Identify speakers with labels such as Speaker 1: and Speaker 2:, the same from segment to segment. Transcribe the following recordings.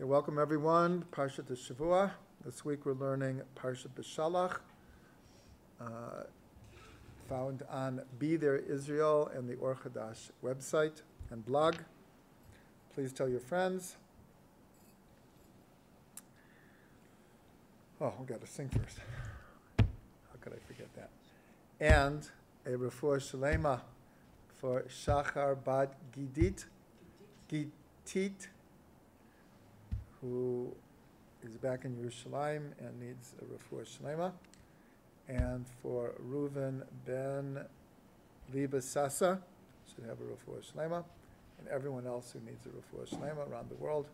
Speaker 1: Okay, welcome everyone. Parsha to Shavua. This week we're learning Parsha Beshalach, found on Be There Israel and the Or Chadash website and blog. Please tell your friends. Oh, we got to sing first. How could I forget that? And a refuah shalema for Shachar Bat Gitit, who is back in Yerushalayim and needs a refuah shalema, and for Reuven ben Liba Sasa, should have a refuah shalema, and everyone else who needs a refuah shalema around the world.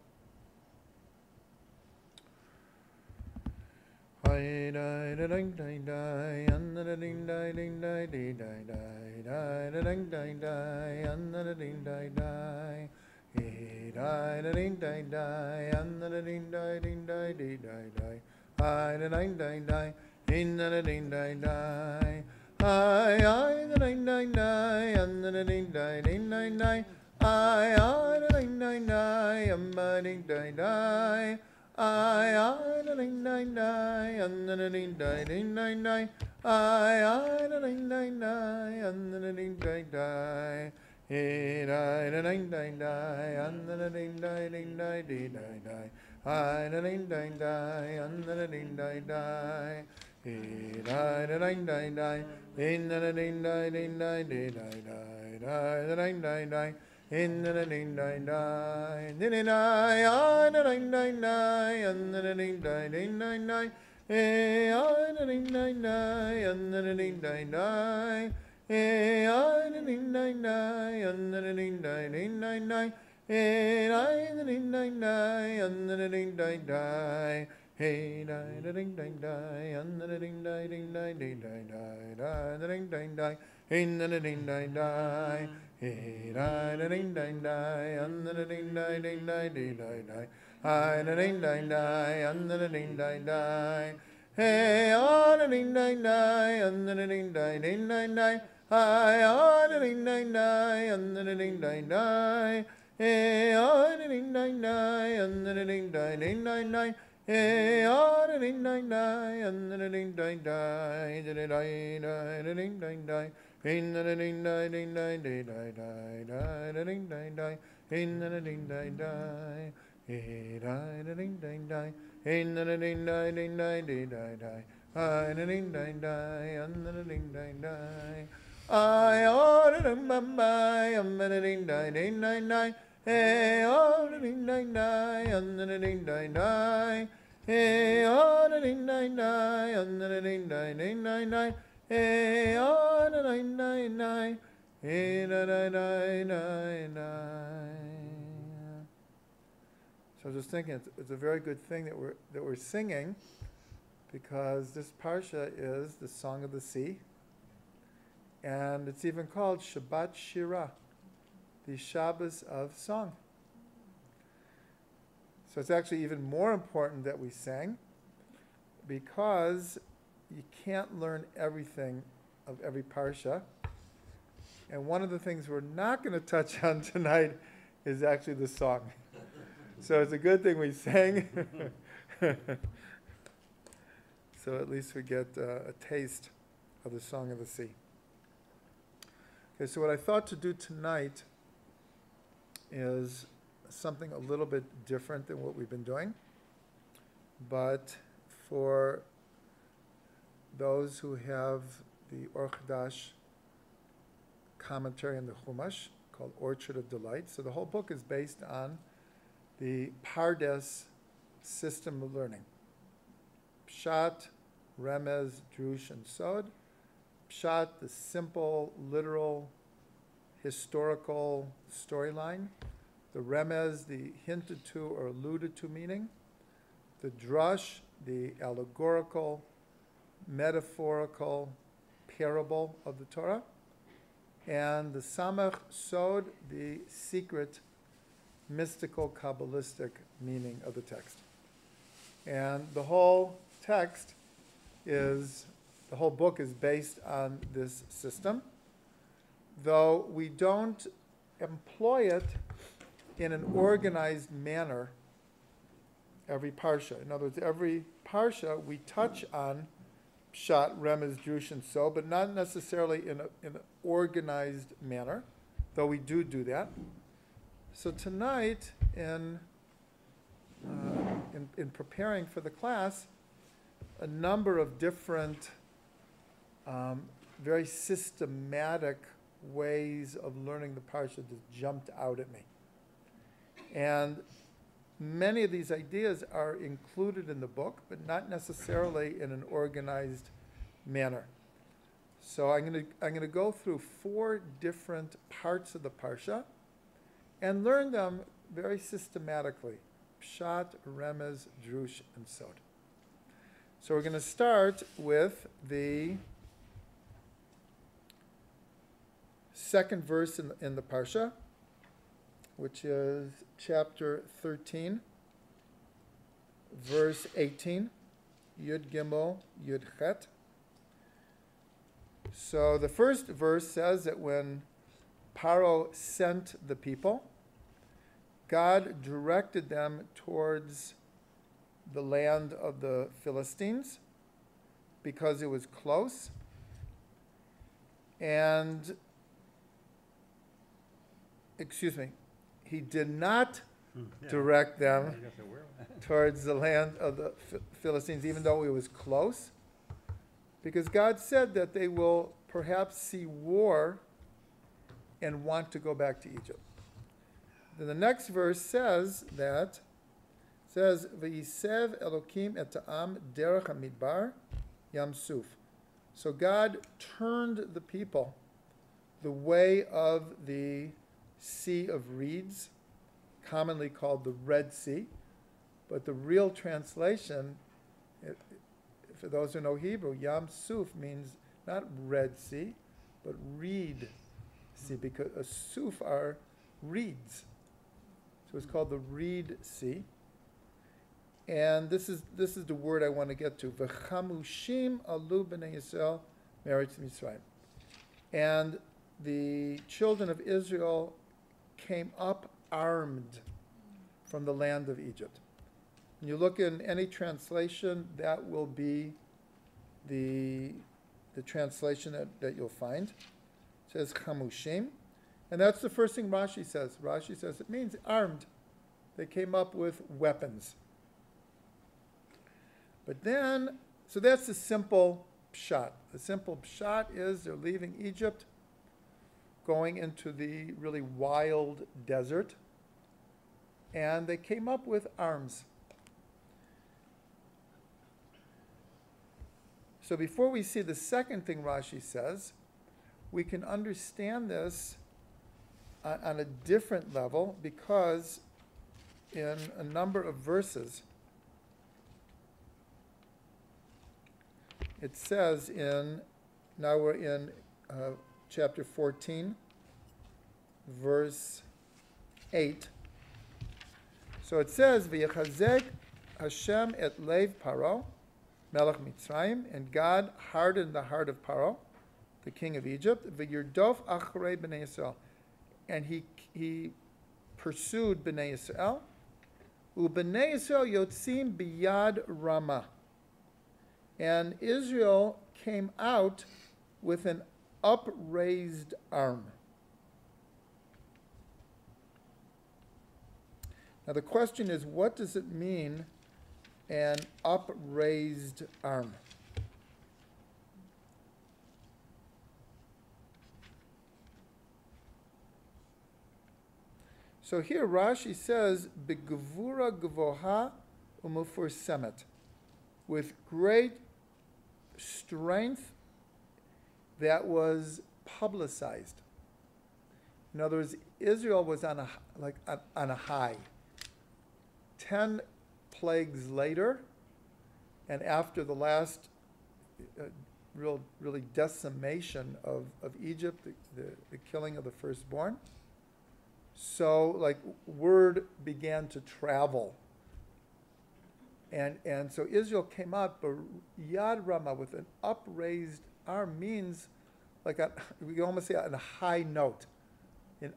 Speaker 1: So I was just thinking, it's a very good thing that we're singing, because this parsha is the Song of the Sea, and it's even called Shabbat Shirah, the Shabbos of song. So it's actually even more important that we sing, because you can't learn everything of every parsha. And one of the things we're not going to touch on tonight is actually the song. So it's a good thing we sang. So at least we get a taste of the Song of the Sea. Okay, so what I thought to do tonight is something a little bit different than what we've been doing. But for those who have the Or Chadash commentary on the Chumash, called Orchard of Delight. So the whole book is based on the Pardes system of learning. Pshat, Remez, Drush, and Sod. Pshat, the simple, literal, historical storyline. The Remez, the hinted to or alluded to meaning. The Drush, the allegorical, metaphorical parable of the Torah. And the Samach Sod, the secret, mystical, Kabbalistic meaning of the text. And the whole text is, the whole book is based on this system, though we don't employ it in an organized manner every Parsha. In other words, every Parsha we touch on Pshat, Remez, Drush, and so, but not necessarily in an organized manner, though we do that. So tonight, in preparing for the class, a number of different, very systematic ways of learning the Parsha just jumped out at me. And many of these ideas are included in the book, but not necessarily in an organized manner. So I'm going to go through 4 different parts of the Parsha and learn them very systematically. Pshat, Remez, Drush, and Sod. So we're going to start with the second verse in the Parsha, which is chapter 13, verse 18, Yud Gimel, Yud Chet. So the first verse says that when Paro sent the people, God directed them towards the land of the Philistines because it was close. And, he did not direct them towards the land of the Philistines, even though it was close, because God said that they will perhaps see war and want to go back to Egypt. Then the next verse says, V'yisev Elokim et ha'am derech hamidbar Yam Suf. So God turned the people the way of the Sea of Reeds, commonly called the Red Sea. But the real translation, for those who know Hebrew, Yam Suf means not Red Sea, but Reed Sea, because a Suf are reeds. So it's called the Reed Sea. And this is the word I want to get to. V'chamushim alu b'nei Yisrael meretz Mitzrayim. And the children of Israel came up armed from the land of Egypt. When you look in any translation, that will be the translation that you'll find. It says chamushim. And that's the first thing Rashi says. Rashi says it means armed. They came up with weapons. But then, so that's the simple pshat. The simple pshat is they're leaving Egypt, going into the really wild desert, and they came up with arms. So before we see the second thing Rashi says, we can understand this on a different level, because in a number of verses, it says now we're in chapter 14, verse 8. So it says, V'yechazek Hashem et leiv Paro, melech Mitzrayim, and God hardened the heart of Paro, the king of Egypt, V'yirdof achrei b'nei Yisrael, and he pursued b'nei Yisrael, u'b'nei Yisrael yotzim biyad Ramah, and Israel came out with an upraised arm. Now the question is, what does it mean, an upraised arm? So here Rashi says, Begevura gvoha umufursemet, with great strength that was publicized. In other words, Israel was on a high. 10 plagues later, and after the last really decimation of Egypt, the killing of the firstborn, so word began to travel. And so Israel came out, but Yad Ramah, with an upraised arm, means we can almost say on a high note, it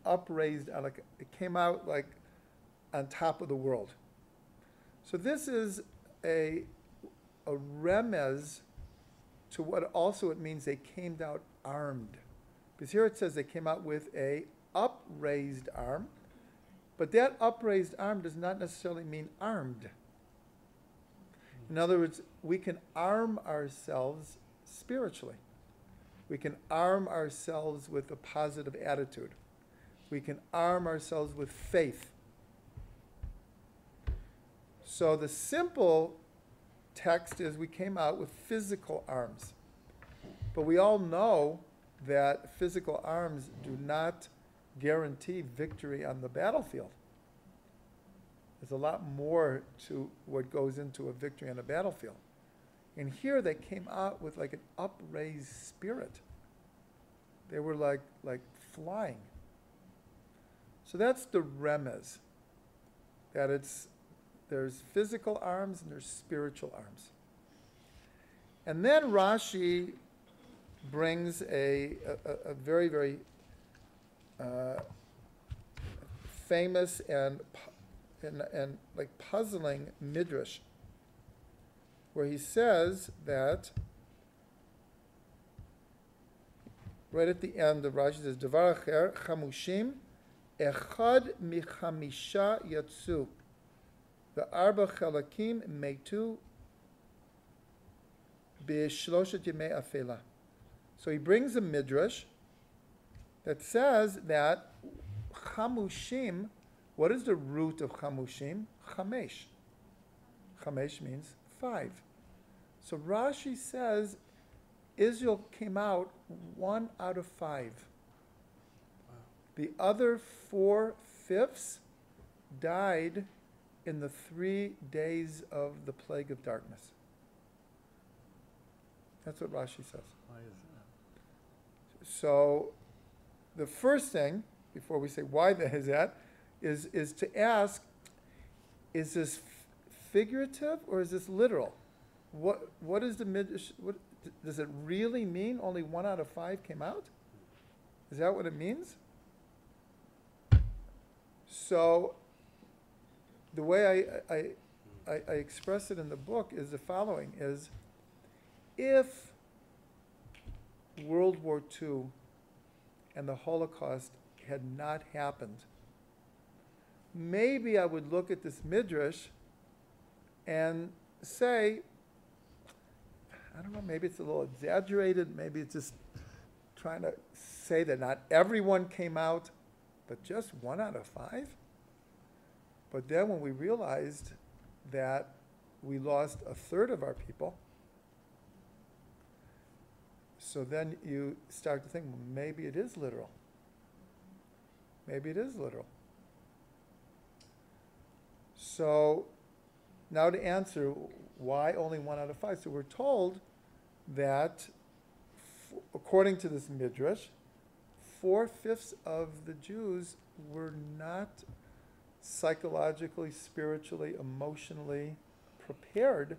Speaker 1: came out on top of the world. So this is a remez to what also it means they came out armed. Because here it says they came out with a upraised arm, but that upraised arm does not necessarily mean armed. In other words, we can arm ourselves spiritually. We can arm ourselves with a positive attitude. We can arm ourselves with faith. So the simple text is we came out with physical arms. But we all know that physical arms do not guarantee victory on the battlefield. There's a lot more to what goes into a victory on a battlefield. And here they came out with like an upraised spirit. They were like flying. So that's the remez. That there's physical arms and there's spiritual arms. And then Rashi brings a very, very famous and like puzzling midrash, where he says that right at the end of Rashi says, Devar acher chamushim echad michamisha yatsu ve'arba chalakim meitu b'shloshet yemei afela. So he brings a midrash that says that chamushim, what is the root of chamushim? Chamesh. Chamesh means 5. So Rashi says Israel came out 1 out of 5. Wow. The other 4/5 died in the 3 days of the plague of darkness. That's what Rashi says.
Speaker 2: Why is that?
Speaker 1: So the first thing, before we say why that is to ask, is this figurative or is this literal? What is the midrash? What does it really mean? Only 1 out of 5 came out? Is that what it means? So the way I express it in the book is the following: is if World War II and the Holocaust had not happened, maybe I would look at this midrash and say, I don't know, maybe it's a little exaggerated, maybe it's just trying to say that not everyone came out, but just 1 out of 5. But then when we realized that we lost 1/3 of our people, so then you start to think, well, maybe it is literal. Maybe it is literal. So now to answer why only 1 out of 5. So we're told that according to this midrash, 4/5 of the Jews were not psychologically, spiritually, emotionally prepared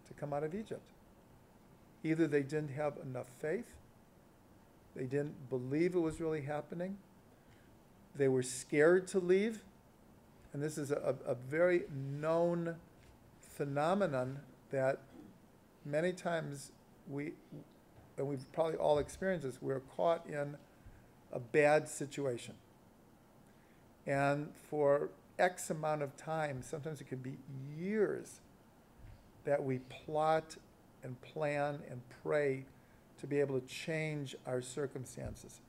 Speaker 1: to come out of Egypt. Either they didn't have enough faith, they didn't believe it was really happening, they were scared to leave, and this is a very known phenomenon that many times and we've probably all experienced this, we're caught in a bad situation. And for X amount of time, sometimes it could be years, that we plot and plan and pray to be able to change our circumstances.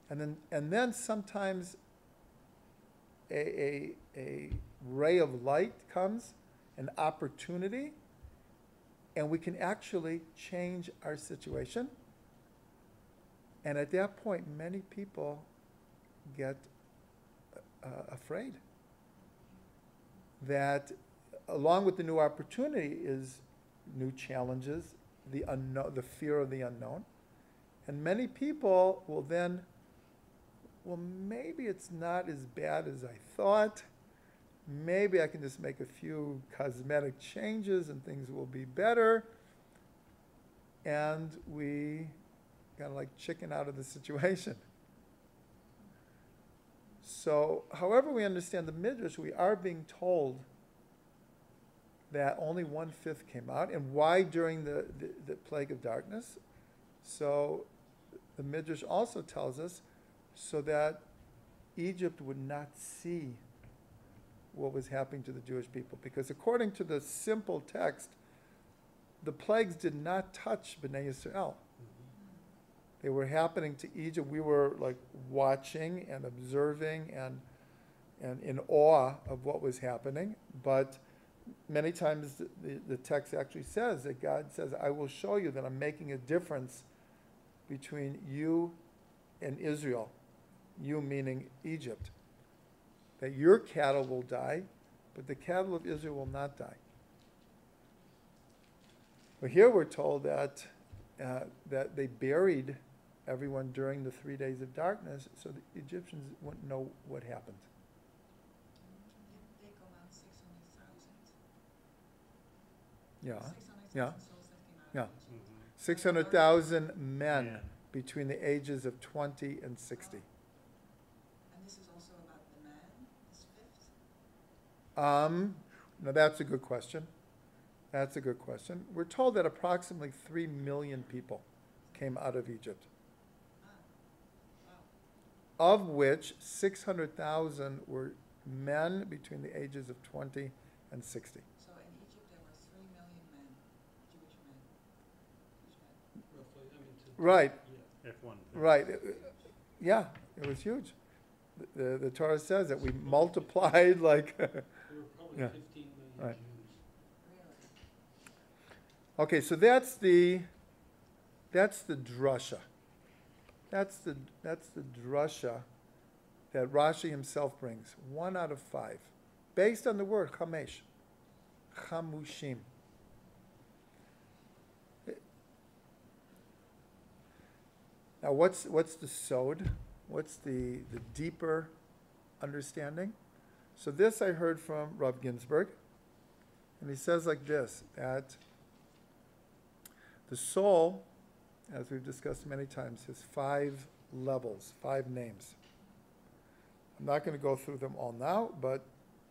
Speaker 1: And then sometimes a ray of light comes, an opportunity, and we can actually change our situation. And at that point, many people get afraid that along with the new opportunity is new challenges, the unknown, the fear of the unknown. And many people will then, well, maybe it's not as bad as I thought. Maybe I can just make a few cosmetic changes and things will be better. And we kind of like chicken out of the situation. So, however we understand the midrash, we are being told that only 1/5 came out. And why during the plague of darkness? So the Midrash also tells us so that Egypt would not see what was happening to the Jewish people. Because according to the simple text, the plagues did not touch Bnei Yisrael. They were happening to Egypt. We were like watching and observing and in awe of what was happening. But many times the text actually says that God says, I will show you that I'm making a difference between you and Israel. You meaning Egypt. That your cattle will die, but the cattle of Israel will not die. But here we're told that they buried everyone during the 3 days of darkness, so the Egyptians wouldn't know what happened.
Speaker 3: They go out 600,000.
Speaker 1: Yeah,
Speaker 3: 600,000
Speaker 1: yeah,
Speaker 3: souls that came out
Speaker 1: yeah.
Speaker 3: of Egypt.
Speaker 1: 600,000 men
Speaker 2: Yeah.
Speaker 1: between the ages of 20 and 60.
Speaker 3: And this is also about the man, this fifth?
Speaker 1: Now that's a good question. That's a good question. We're told that approximately 3 million people came out of Egypt,
Speaker 3: Wow.
Speaker 1: of which 600,000 were men between the ages of 20 and 60.
Speaker 3: So in Egypt there were 3 million men, Jewish men.
Speaker 4: Roughly, I mean,
Speaker 1: Right,
Speaker 2: If one.
Speaker 1: right. Yeah, it was huge. The Torah says that we multiplied like...
Speaker 4: there were probably
Speaker 1: Yeah.
Speaker 4: 15 million
Speaker 1: Right.
Speaker 4: Jews.
Speaker 3: Really?
Speaker 1: Okay, so that's the drasha. That's the drasha that Rashi himself brings. 1 out of 5, based on the word chamesh, chamushim. Now, what's the sod? What's the deeper understanding? So this I heard from Rav Ginsburg, and he says like this, that the soul, as we've discussed many times, has 5 levels, 5 names. I'm not going to go through them all now, but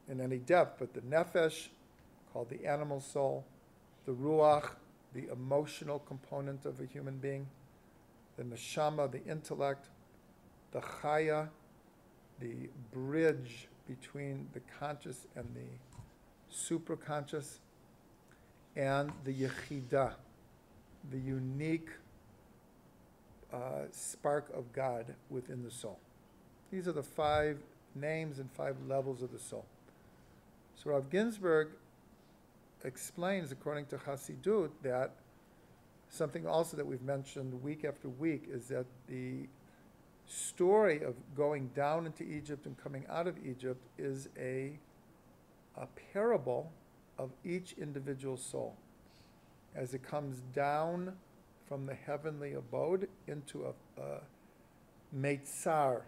Speaker 1: in any depth, but the nefesh, called the animal soul, the ruach, the emotional component of a human being, the neshama, the intellect, the chaya, the bridge between the conscious and the supraconscious, and the yechidah, the unique spark of God within the soul. These are the 5 names and 5 levels of the soul. So Rav Ginsburg explains, according to Chassidut, that something also that we've mentioned week after week is that the story of going down into Egypt and coming out of Egypt is a parable of each individual soul as it comes down from the heavenly abode into a meitzar.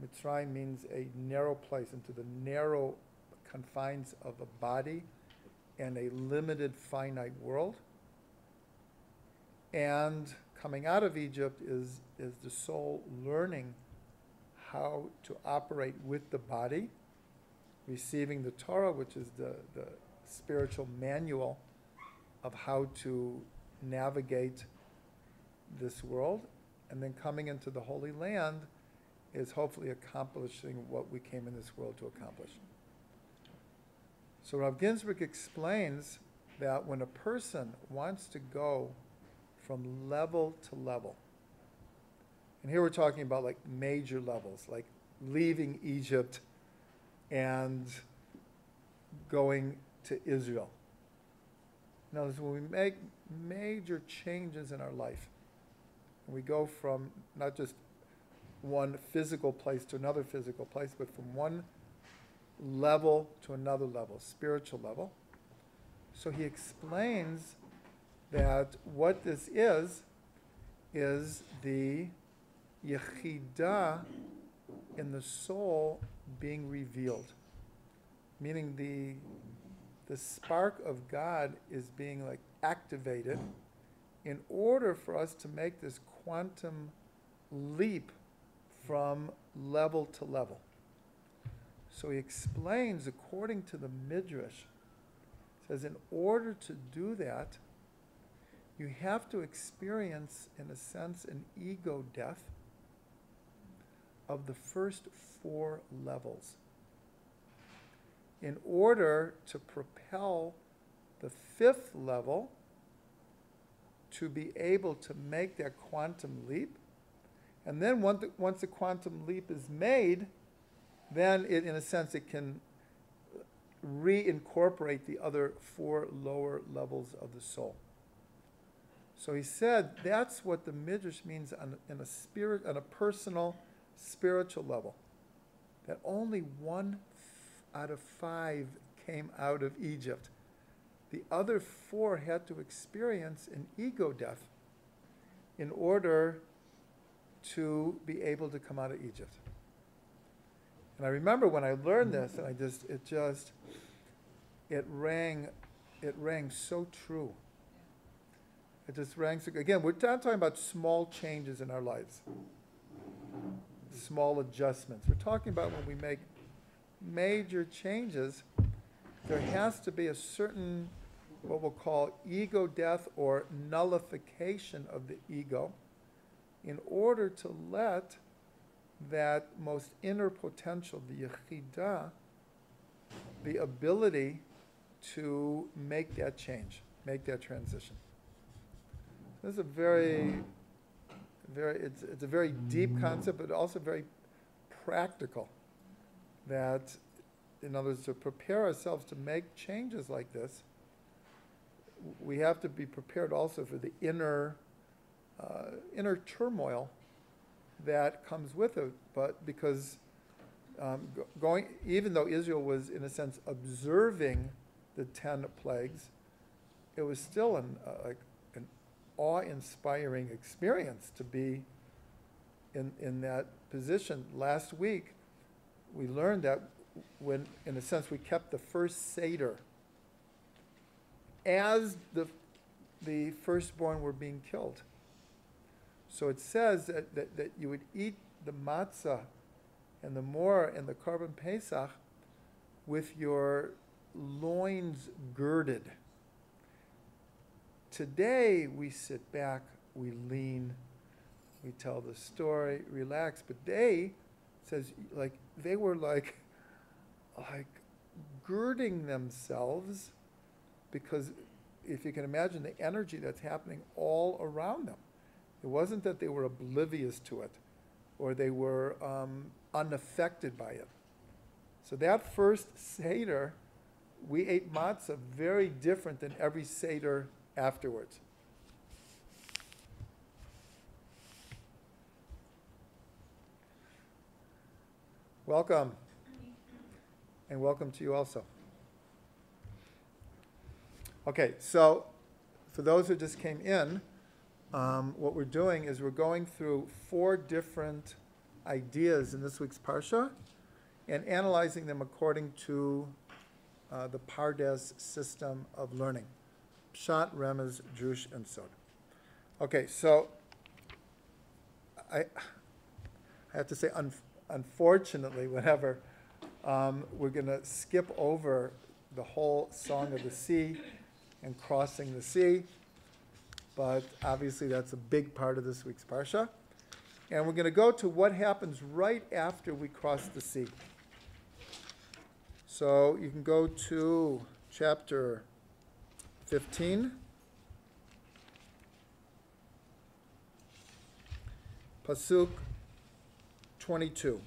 Speaker 1: Mitzrayim means a narrow place, into the narrow confines of a body and a limited finite world. And coming out of Egypt is the soul learning how to operate with the body, receiving the Torah, which is the spiritual manual of how to navigate this world, and then coming into the Holy Land is hopefully accomplishing what we came in this world to accomplish. So Rav Ginsburg explains that when a person wants to go from level to level, and here we're talking about like major levels, like leaving Egypt and going to Israel. In other words, when we make major changes in our life, and we go from not just one physical place to another physical place, but from one level to another level, spiritual level. So he explains that what this is the yechidah in the soul being revealed, meaning the spark of God is being like activated in order for us to make this quantum leap from level to level. So he explains, according to the Midrash, says in order to do that, you have to experience, in a sense, an ego death of the first 4 levels in order to propel the 5th level to be able to make that quantum leap. And then once the quantum leap is made, then in a sense, it can reincorporate the other 4 lower levels of the soul. So he said that's what the Midrash means on a personal, spiritual level. That only 1 out of 5 came out of Egypt. The other 4 had to experience an ego death in order to be able to come out of Egypt. And I remember when I learned this, and it rang so true. It just rang so, again, we're not talking about small changes in our lives, small adjustments. We're talking about when we make major changes, there has to be a certain, what we'll call ego death or nullification of the ego in order to let that most inner potential, the yechidah, the ability to make that change, make that transition. This is it's a very deep concept, but also very practical. That, in other words, to prepare ourselves to make changes like this, we have to be prepared also for the inner turmoil that comes with it. But because even though Israel was, in a sense, observing the 10 plagues, it was still an awe-inspiring experience to be in that position. Last week, we learned that when, in a sense, we kept the first Seder as the firstborn were being killed. So it says that you would eat the matzah and the morah and the korban pesach with your loins girded. Today, we sit back, we lean, we tell the story, relax. But they, says, they were like girding themselves, because if you can imagine the energy that's happening all around them. It wasn't that they were oblivious to it or they were unaffected by it. So that first Seder, we ate matzah very different than every Seder afterwards. Welcome. And welcome to you also. Okay, so for those who just came in, what we're doing is we're going through 4 different ideas in this week's Parsha and analyzing them according to the Pardes system of learning. Pshat, Remez, Drush, and Sod. Okay, so I have to say, unfortunately, whenever we're going to skip over the whole Song of the Sea and crossing the sea, but obviously that's a big part of this week's Parsha. And we're going to go to what happens right after we cross the sea. So you can go to chapter 15. Pasuk 22.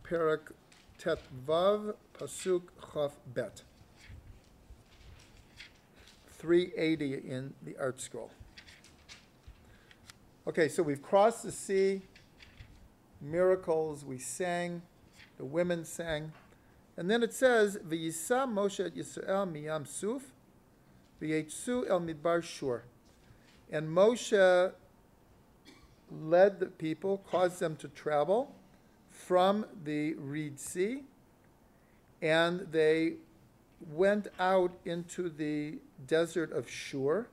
Speaker 1: Perak Tet Vav, Pasuk Chaf Bet. 380 in the Art Scroll. Okay, so we've crossed the sea, miracles, we sang, the women sang, and then it says, V'yisa Moshe et Yisrael miyam suf, v'yetzu el midbar shur. And Moshe led the people, caused them to travel from the Reed Sea, and they went out into the desert of Shur.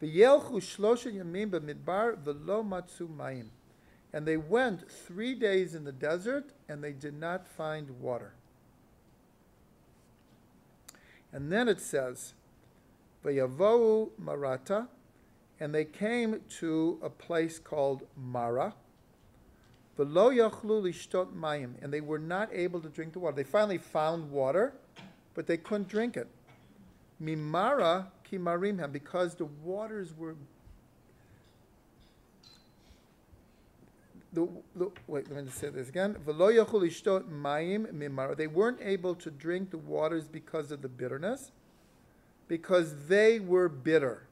Speaker 1: V'yelchu shlosha yamim b'midbar v'lo matzu mayim. And they went 3 days in the desert, and they did not find water. And then it says, Vayavohu Marata, and they came to a place called Mara. V'lo yachlu lishtot mayim, and they were not able to drink the water. They finally found water, but they couldn't drink it. Mimara ki marimhem, because the waters were wait, let me just say this again. V'lo yachlu lishtot mayim mimara. They weren't able to drink the waters because of the bitterness, because they were bitter.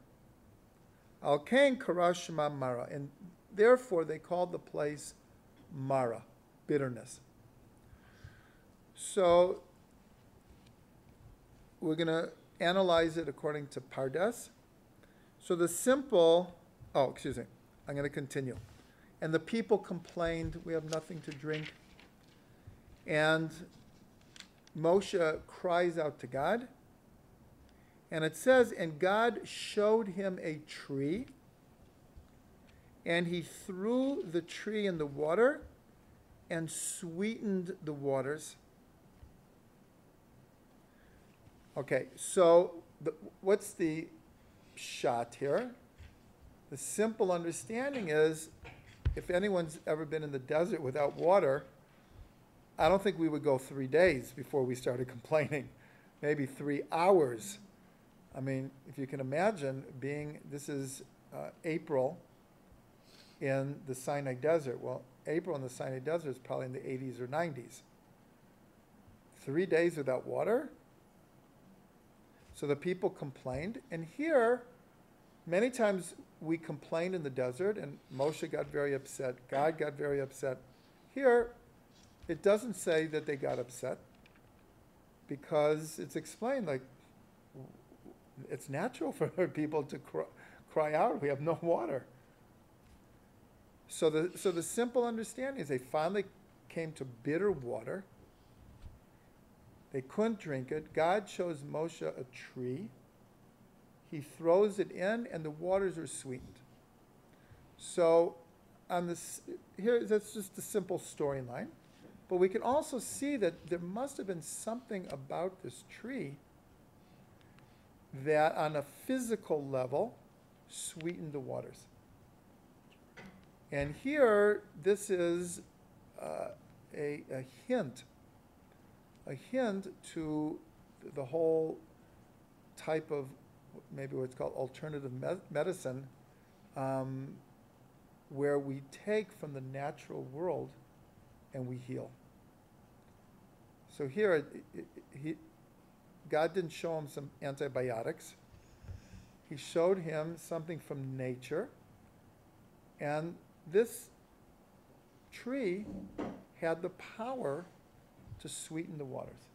Speaker 1: Al kain karash shema Mara, and therefore they called the place Mara, bitterness. So we're going to analyze it according to Pardes. So the simple, I'm going to continue. And the people complained, we have nothing to drink. And Moshe cries out to God. And it says, and God showed him a tree, and he threw the tree in the water and sweetened the waters. Okay, so what's the shot here? The simple understanding is, if anyone's ever been in the desert without water, I don't think we would go 3 days before we started complaining, maybe 3 hours. I mean, if you can imagine this is April in the Sinai Desert. Well, April in the Sinai Desert is probably in the 80s or 90s. 3 days without water? So the people complained. And here, many times we complained in the desert, and Moshe got very upset. God got very upset. Here, it doesn't say that they got upset, because it's explained like it's natural for people to cry out, we have no water. So the simple understanding is they finally came to bitter water. They couldn't drink it. God shows Moshe a tree. He throws it in, and the waters are sweetened. So here, that's just a simple storyline. But we can also see that there must have been something about this tree that on a physical level sweetened the waters. And here, this is a hint to the whole type of maybe what's called alternative medicine, where we take from the natural world and we heal. So here, God didn't show him some antibiotics. He showed him something from nature. And this tree had the power to sweeten the waters.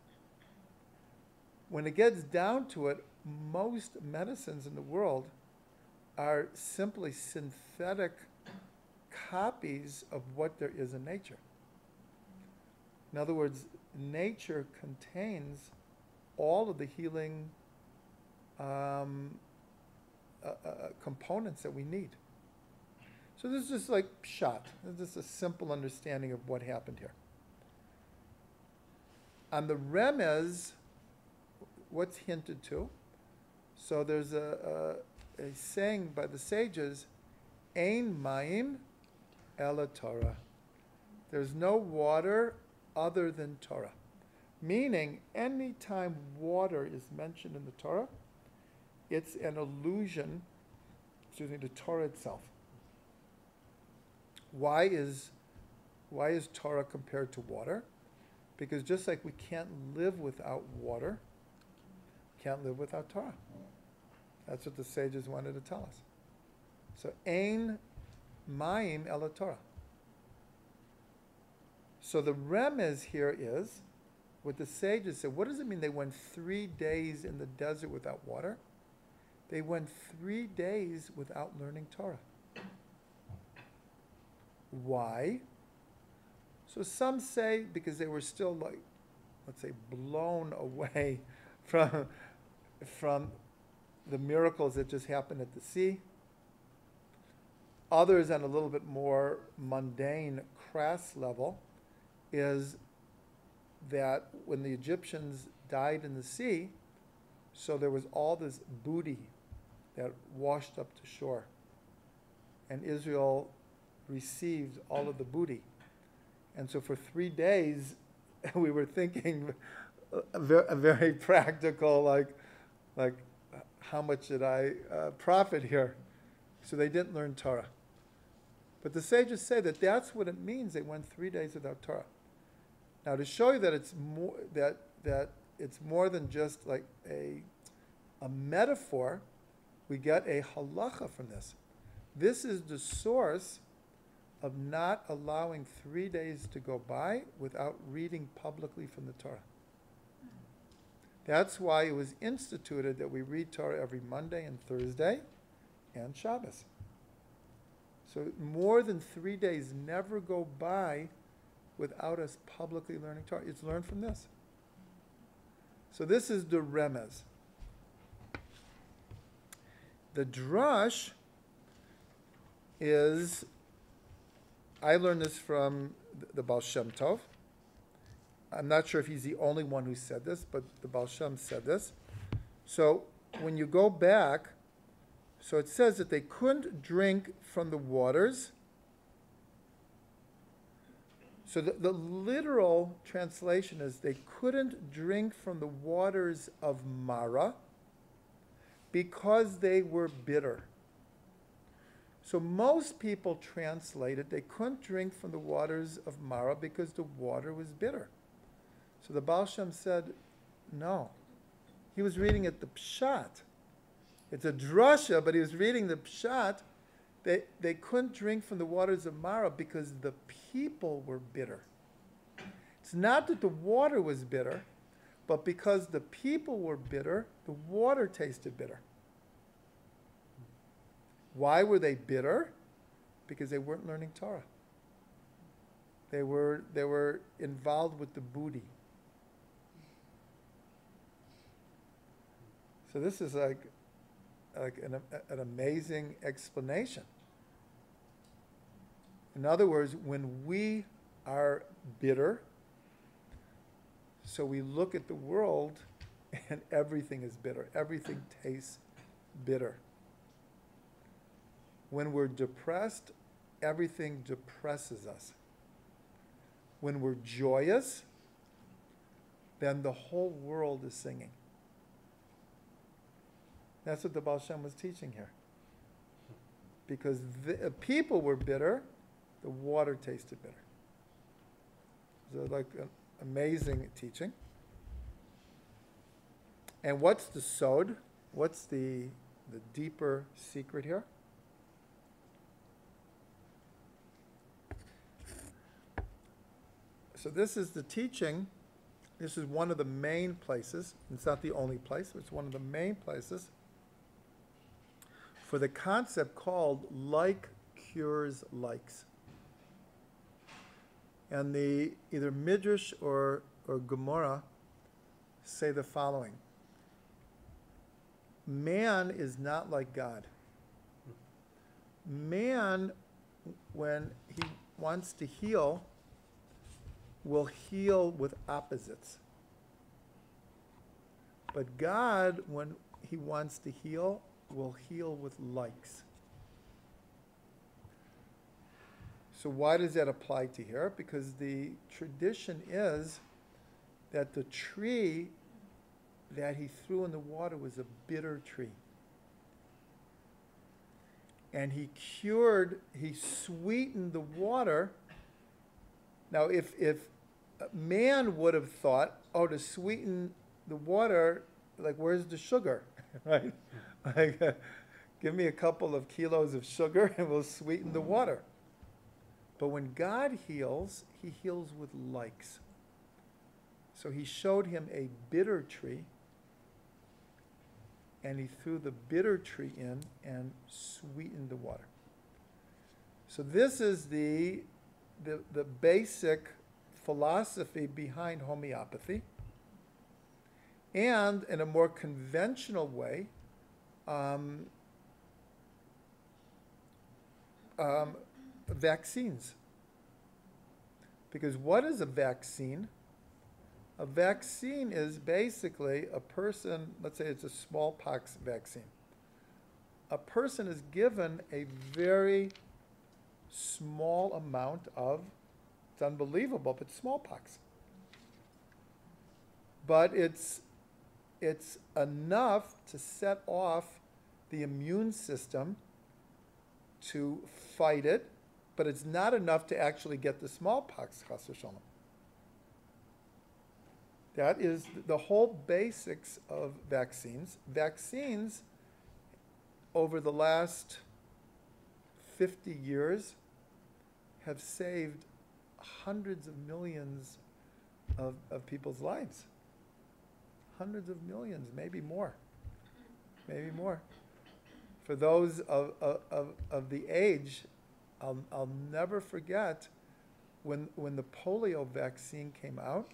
Speaker 1: When it gets down to it, most medicines in the world are simply synthetic copies of what there is in nature. In other words, nature contains all of the healing components that we need. So this is just like pshat. This is a simple understanding of what happened here. On the remez, what's hinted to? So there's a saying by the sages, Ein mayim ela Torah. There's no water other than Torah. Meaning, any time water is mentioned in the Torah, it's an allusion, to Torah itself. Why is Torah compared to water? Because just like we can't live without water, can't live without Torah. That's what the sages wanted to tell us. So, Ein mayim ela Torah. So the remez here is, what the sages said, what does it mean they went 3 days in the desert without water? They went 3 days without learning Torah. Why? So some say because they were still blown away from the miracles that just happened at the sea. Others on a little bit more mundane, crass level is that when the Egyptians died in the sea, So there was all this booty that washed up to shore. And Israel received all of the booty. And so for 3 days, we were thinking a very practical, like how much did I profit here? So they didn't learn Torah. But the sages say that that's what it means. They went 3 days without Torah. Now, to show you that it's more that it's more than just like a metaphor, we get a halacha from this. This is the source of not allowing 3 days to go by without reading publicly from the Torah. That's why it was instituted that we read Torah every Monday and Thursday and Shabbos. So more than 3 days never go by without us publicly learning Torah. It's learned from this. So this is the remez. The drush is, I learned this from the Baal Shem Tov. I'm not sure if he's the only one who said this, but the Baal Shem said this. So when you go back, so it says that they couldn't drink from the waters. So the literal translation is they couldn't drink from the waters of Mara because they were bitter. So most people translated they couldn't drink from the waters of Mara because the water was bitter. So the Baal Shem said, no. He was reading it the Pshat. It's a drasha, but he was reading the Pshat. They couldn't drink from the waters of Mara because the people were bitter. It's not that the water was bitter, but because the people were bitter, the water tasted bitter. Why were they bitter? Because they weren't learning Torah. They were involved with the booty. So this is like an amazing explanation. In other words, when we are bitter, so we look at the world and everything is bitter. Everything tastes bitter. When we're depressed, everything depresses us. When we're joyous, then the whole world is singing. That's what the Baal Shem was teaching here. Because the people were bitter, the water tasted bitter. So like an amazing teaching. And what's the sod? What's the deeper secret here? So this is the teaching. This is one of the main places. It's not the only place, but it's one of the main places for the concept called like cures likes. And the either Midrash or Gemara say the following. Man is not like God. Man, when he wants to heal, will heal with opposites. But God, when he wants to heal, will heal with likes. So why does that apply to here? Because the tradition is that the tree that he threw in the water was a bitter tree. And he sweetened the water. Now, if man would have thought, oh, to sweeten the water, like, where's the sugar, right? Like, give me a couple of kilos of sugar and we'll sweeten the water. But when God heals, he heals with likes. So he showed him a bitter tree, and he threw the bitter tree in and sweetened the water. So this is the basic philosophy behind homeopathy. And in a more conventional way, vaccines. Because what is a vaccine? A vaccine is basically a person, let's say it's a smallpox vaccine. A person is given a very small amount of, it's unbelievable, but smallpox. But it's enough to set off the immune system to fight it, but it's not enough to actually get the smallpox, chas v'shalom. That is the whole basics of vaccines. Vaccines, over the last 50 years, have saved hundreds of millions of people's lives. Hundreds of millions, maybe more. Maybe more. For those of the age, I'll never forget when the polio vaccine came out,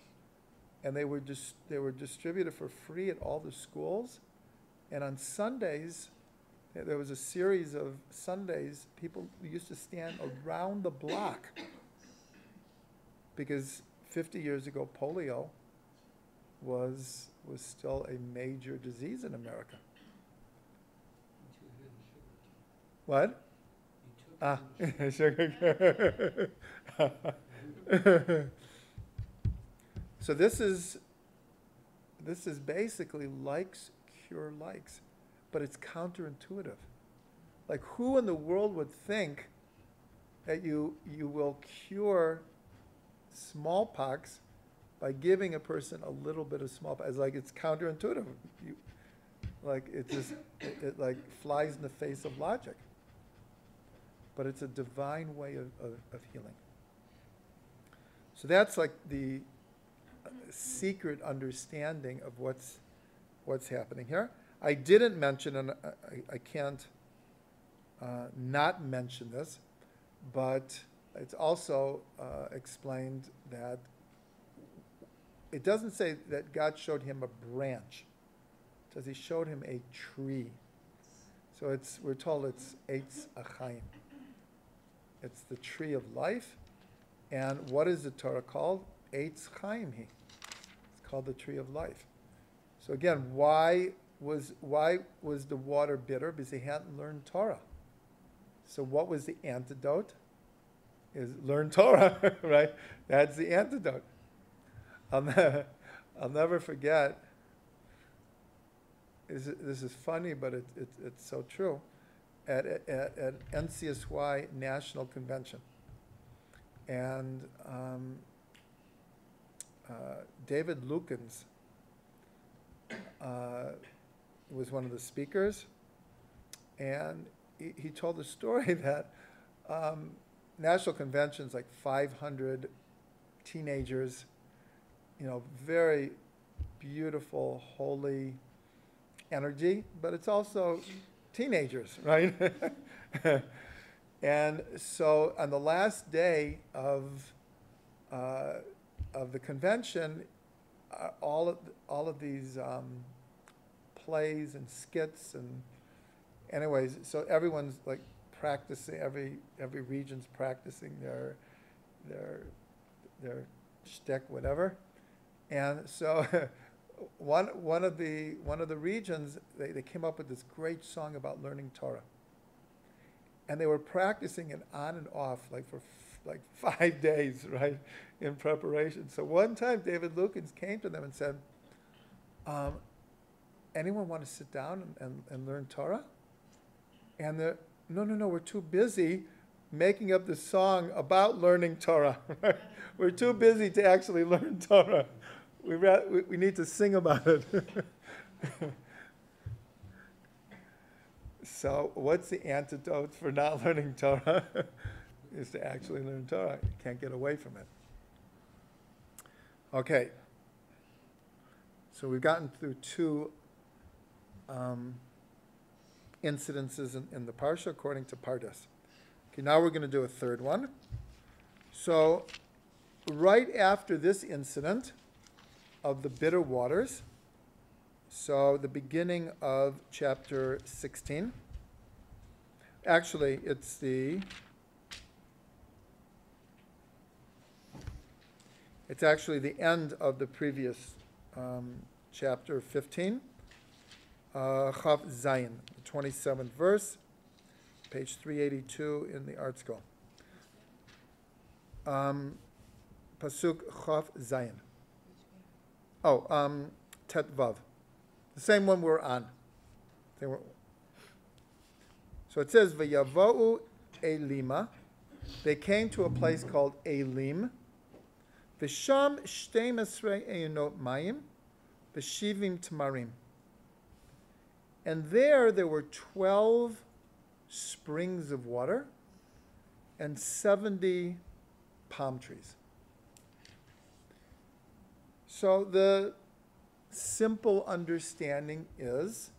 Speaker 1: and they were distributed for free at all the schools, and on Sundays, there was a series of Sundays, people used to stand around the block because 50 years ago, polio was still a major disease in America. What? Sugar. So this is basically likes cure likes, but it's counterintuitive. Like, who in the world would think that you will cure smallpox by giving a person a little bit of smallpox? It's like, it's counterintuitive. It like flies in the face of logic. But it's a divine way of healing. So that's like the secret understanding of what's happening here. I didn't mention, and I can't not mention this, but it's also explained that it doesn't say that God showed him a branch. It says he showed him a tree. So we're told it's Eitz Achayim. It's the tree of life. And what is the Torah called? Eitz Chaim Hi. It's called the tree of life. So again, why was the water bitter? Because he hadn't learned Torah. So what was the antidote? Is learn Torah, right? That's the antidote. I'll never forget. This is funny, but it's so true. At NCSY National Convention, and David Lukens was one of the speakers, and he told the story that National Convention's like 500 teenagers, very beautiful, holy energy, but it's also teenagers, right? And so on the last day of the convention, all of these plays and skits, and anyways, so everyone's like practicing, every region's practicing their shtick, whatever. And so one of the regions, they came up with this great song about learning Torah, and they were practicing it on and off for 5 days, right, in preparation. So one time David Lukens came to them and said, anyone want to sit down and learn Torah? And they're, no, we're too busy making up this song about learning Torah. We're too busy to actually learn Torah. We need to sing about it. So what's the antidote for not learning Torah? Is to actually learn Torah. You can't get away from it. Okay. So we've gotten through two incidences in the Parsha according to Pardes. Okay, now we're going to do a third one. So right after this incident of the bitter waters, so the beginning of chapter 16. Actually, it's It's actually the end of the previous chapter 15, Chav Zayin, the 27th verse, page 382 in the Art Scroll. Pasuk Chav Zayin. Oh, Tet Vav. The same one we're on. So it says, V'yavo'u Elima. They came to a place called Elim. V'sham shteim esrei eyonot mayim. V'shivim tamarim. And there were 12 springs of water and 70 palm trees. So the simple understanding is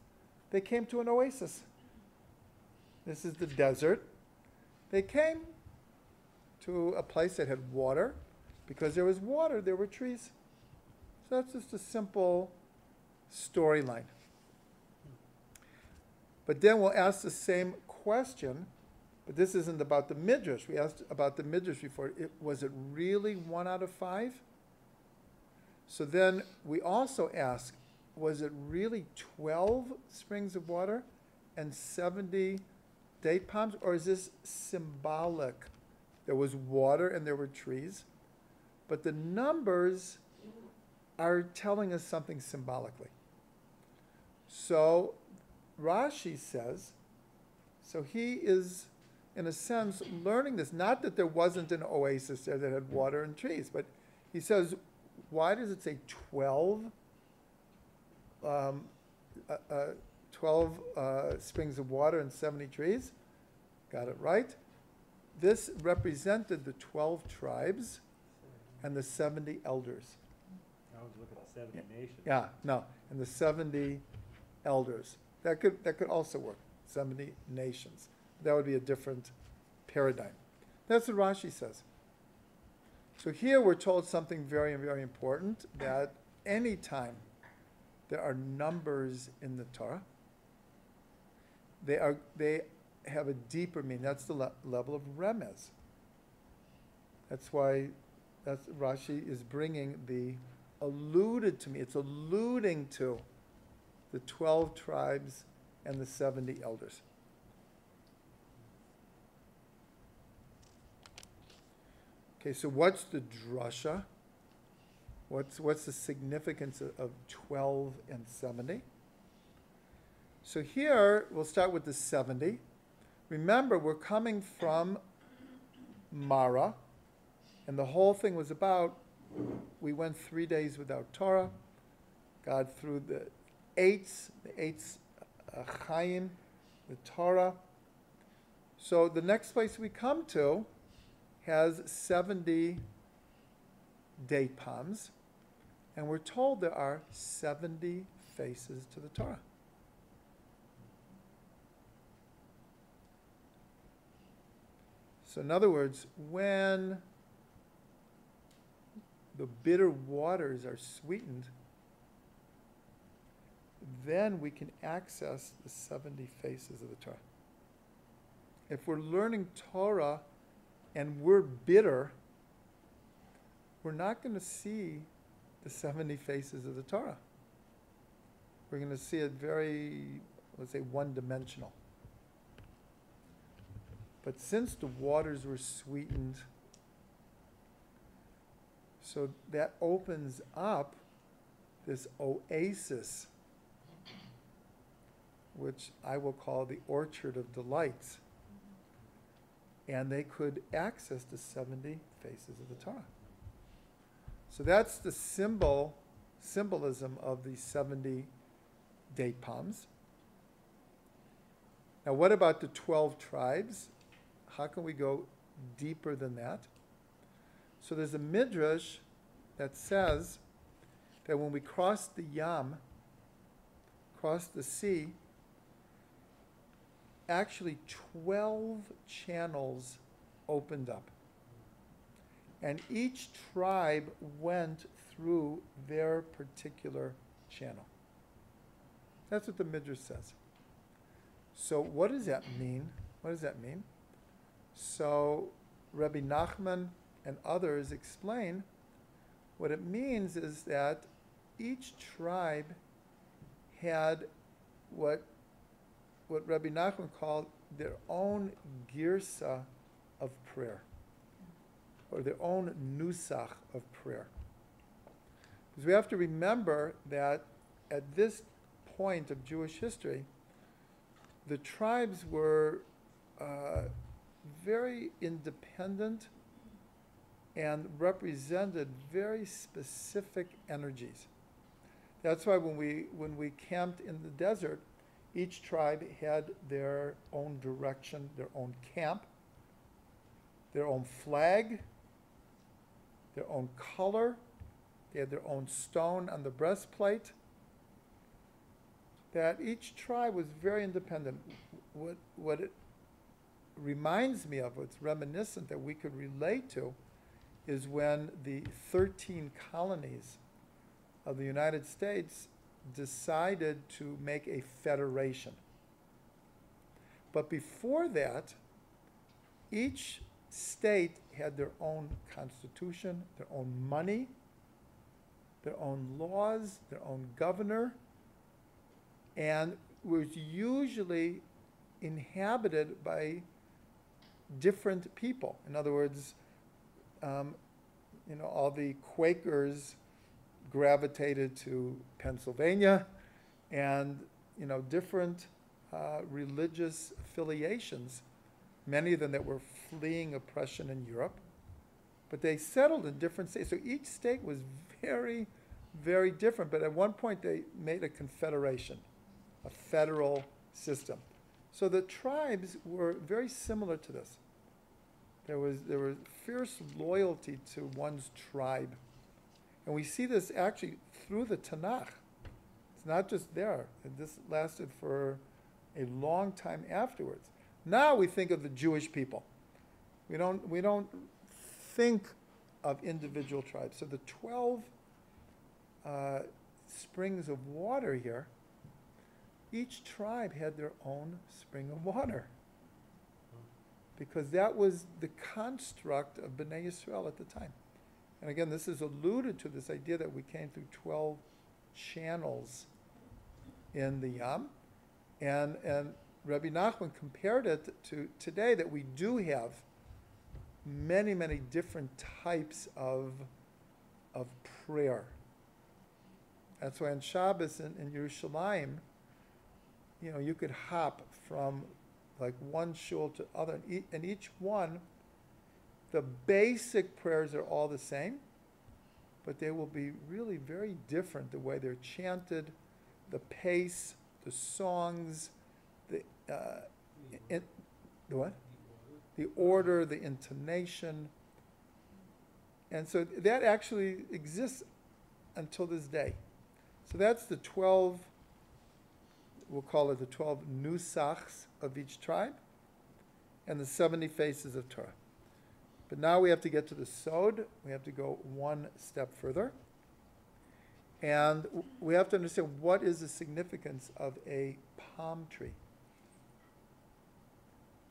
Speaker 1: they came to an oasis. This is the desert. They came to a place that had water. Because there was water, there were trees. So that's just a simple storyline. But then we'll ask the same question, but this isn't about the Midrash. We asked about the Midrash before. Was it really 1 out of 5? So then we also ask, was it really 12 springs of water and 70 date palms? Or is this symbolic? There was water and there were trees. But the numbers are telling us something symbolically. So Rashi says, so he is, in a sense, learning this. Not that there wasn't an oasis there that had water and trees, but he says, why does it say 12? 12 springs of water and 70 trees? Got it right. This represented the 12 tribes and the 70 elders.
Speaker 2: I was looking at 70 nations.
Speaker 1: Yeah, no, and the 70 elders. That could also work. 70 nations. That would be a different paradigm. That's what Rashi says. So here we're told something very, very important, that anytime there are numbers in the Torah, they have a deeper meaning. That's the level of remez. That's why Rashi is bringing the alluded to me. It's alluding to the 12 tribes and the 70 elders. Okay, so what's the drasha? What's the significance of 12 and 70? So here, we'll start with the 70. Remember, we're coming from Mara, and the whole thing was about, we went 3 days without Torah. God threw the eights Chaim, the Torah. So the next place we come to has 70 date palms, and we're told there are 70 faces to the Torah. So in other words, when the bitter waters are sweetened, then we can access the 70 faces of the Torah. If we're learning Torah and we're bitter, we're not going to see the 70 faces of the Torah. We're going to see it very, let's say, one-dimensional. But since the waters were sweetened, so that opens up this oasis, which I will call the orchard of delights. And they could access the 70 faces of the Torah. So that's the symbolism of the 70 date palms. Now what about the 12 tribes? How can we go deeper than that? So there's a midrash that says that when we crossed the Yam, crossed the sea, actually 12 channels opened up. And each tribe went through their particular channel. That's what the midrash says. So what does that mean? What does that mean? So Rabbi Nachman and others explain, What it means is that each tribe had what Rabbi Nachman called their own girsa of prayer, or their own nusach of prayer. Because we have to remember that at this point of Jewish history, the tribes were very independent and represented very specific energies. That's why when we camped in the desert, each tribe had their own direction, their own camp, their own flag, their own color. They had their own stone on the breastplate. That each tribe was very independent. What it reminds me of, what's reminiscent that we could relate to, is when the 13 colonies of the United States decided to make a federation. But before that, each state had their own constitution, their own money, their own laws, their own governor, and was usually inhabited by different people. In other words, all the Quakers gravitated to Pennsylvania, and different religious affiliations, many of them that were fleeing oppression in Europe, but they settled in different states. So each state was very, very different, but at one point they made a confederation, a federal system. So the tribes were very similar to this. There was fierce loyalty to one's tribe. And we see this actually through the Tanakh. It's not just there. This lasted for a long time afterwards. Now we think of the Jewish people. We don't think of individual tribes. So the 12 springs of water here, each tribe had their own spring of water, because that was the construct of Bnei Yisrael at the time. And again, this is alluded to, this idea that we came through 12 channels in the Yam. And Rabbi Nachman compared it to today, that we do have many, many different types of prayer. That's why on Shabbos in Yerushalayim, you could hop from like one shul to other, and each one, the basic prayers are all the same, but they will be really very different, the way they're chanted, the pace, the songs, the what? The order, the intonation. And so that actually exists until this day. So that's the 12, we'll call it the 12 nusachs of each tribe, and the 70 faces of Torah. But now we have to get to the Sod. We have to go one step further. And we have to understand, what is the significance of a palm tree?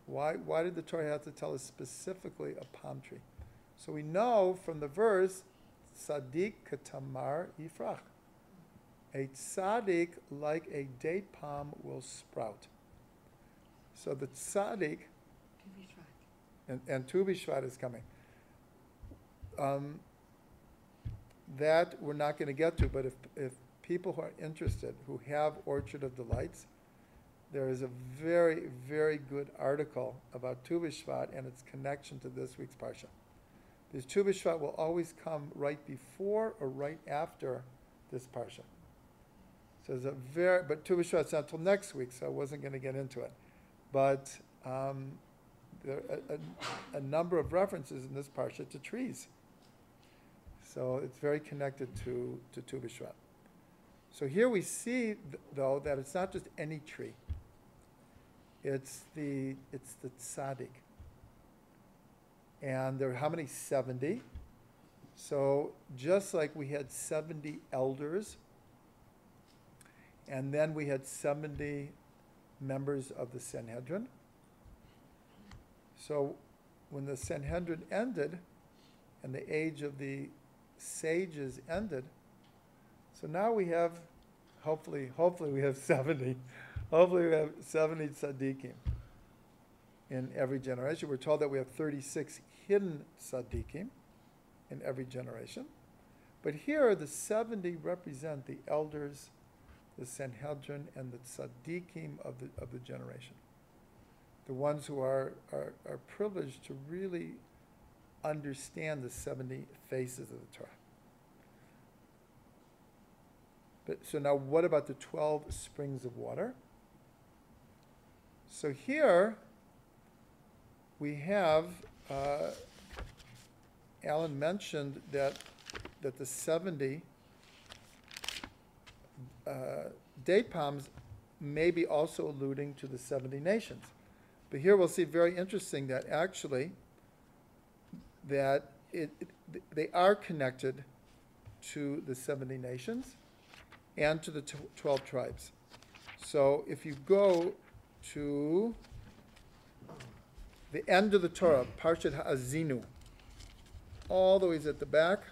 Speaker 1: Why did the Torah have to tell us specifically a palm tree? So we know from the verse, Tzaddik katamar yifrach. A tzaddik, like a date palm, will sprout. So the tzaddik, and Tu B'Shvat is coming. That we're not going to get to, but if people who are interested, who have Orchard of Delights, there is a very, very good article about Tu B'Shvat and its connection to this week's Parsha. Because Tu B'Shvat will always come right before or right after this Parsha. So but Tu B'Shvat's not until next week, so I wasn't going to get into it. But there are a number of references in this Parsha to trees. So it's very connected to Tu B'Shvat. So here we see, though, that it's not just any tree. It's the tzaddik. And there are how many? 70. So just like we had 70 elders, and then we had 70 members of the Sanhedrin. So when the Sanhedrin ended, and the age of the sages ended. So now we have, hopefully we have 70. Hopefully we have 70 tzaddikim in every generation. We're told that we have 36 hidden tzaddikim in every generation. But here the 70 represent the elders, the Sanhedrin, and the tzaddikim of the generation. The ones who are privileged to really understand the 70 faces of the Torah. So now what about the 12 springs of water? So here we have, Alan mentioned that the 70 date palms may be also alluding to the 70 nations. But here we'll see very interesting that actually that they are connected to the 70 nations and to the 12 tribes. So if you go to the end of the Torah, Parsha Ha'azinu, all the way at the back,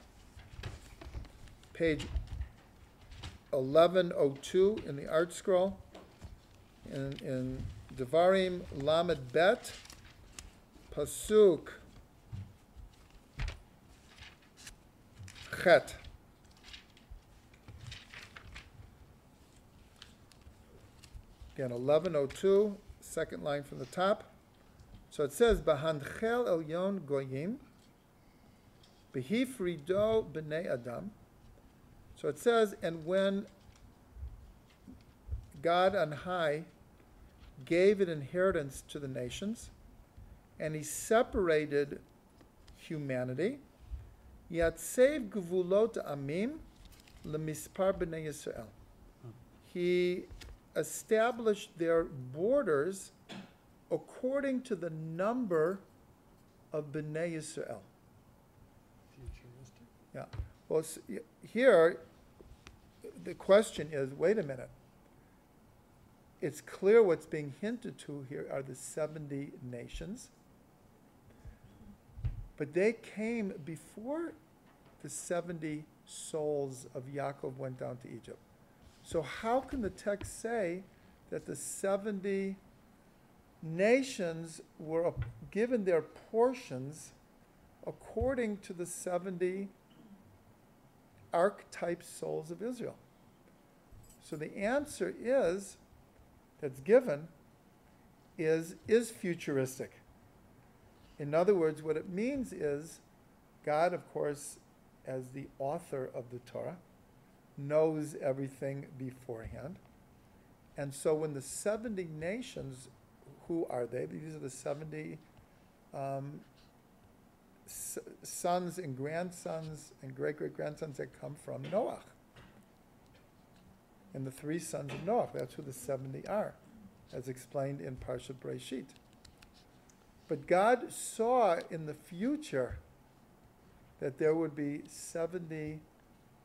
Speaker 1: page 1102 in the art scroll, in Devarim Lamed Bet, Pasuk Chet. Again, 1102, second line from the top. So it says, B'hanchel elyon goyim, b'hifrido b'nei adam. So it says, and when God on high gave an inheritance to the nations, and he separated humanity, Yatsev gvulot amim lemispar b'nei Yisrael. He established their borders according to the number of b'nei Yisrael.
Speaker 2: Futuristic.
Speaker 1: Yeah. Well, here, the question is, wait a minute. It's clear what's being hinted to here are the 70 nations. But they came before the 70 souls of Yaakov went down to Egypt. So how can the text say that the 70 nations were given their portions according to the 70 archetype souls of Israel? So the answer is, that's given, is futuristic. In other words, what it means is God, of course, as the author of the Torah, knows everything beforehand. And so when the 70 nations, who are they? These are the 70 sons and grandsons and great-great-grandsons that come from Noah. And the 3 sons of Noah, that's who the 70 are, as explained in Parsha Breshit. But God saw in the future that there would be 70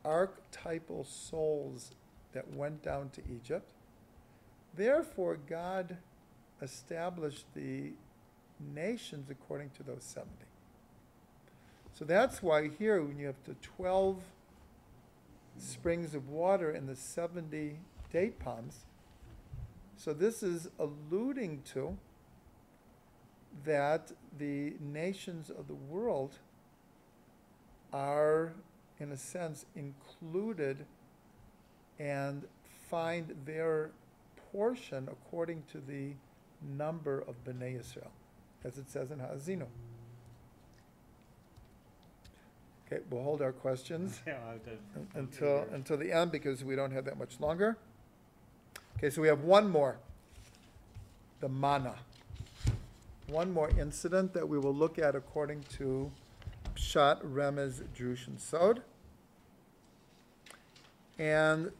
Speaker 1: archetypal souls that went down to Egypt. Therefore, God established the nations according to those 70. So that's why here, when you have the 12 springs of water and the 70 date palms, so this is alluding to that the nations of the world are, in a sense, included and find their portion according to the number of Bnei Yisrael, as it says in Ha'azinu. Okay, we'll hold our questions until the end because we don't have that much longer. Okay, so we have one more, the manna. One more incident that we will look at according to Pshat, Remez, Drush, and Sod. And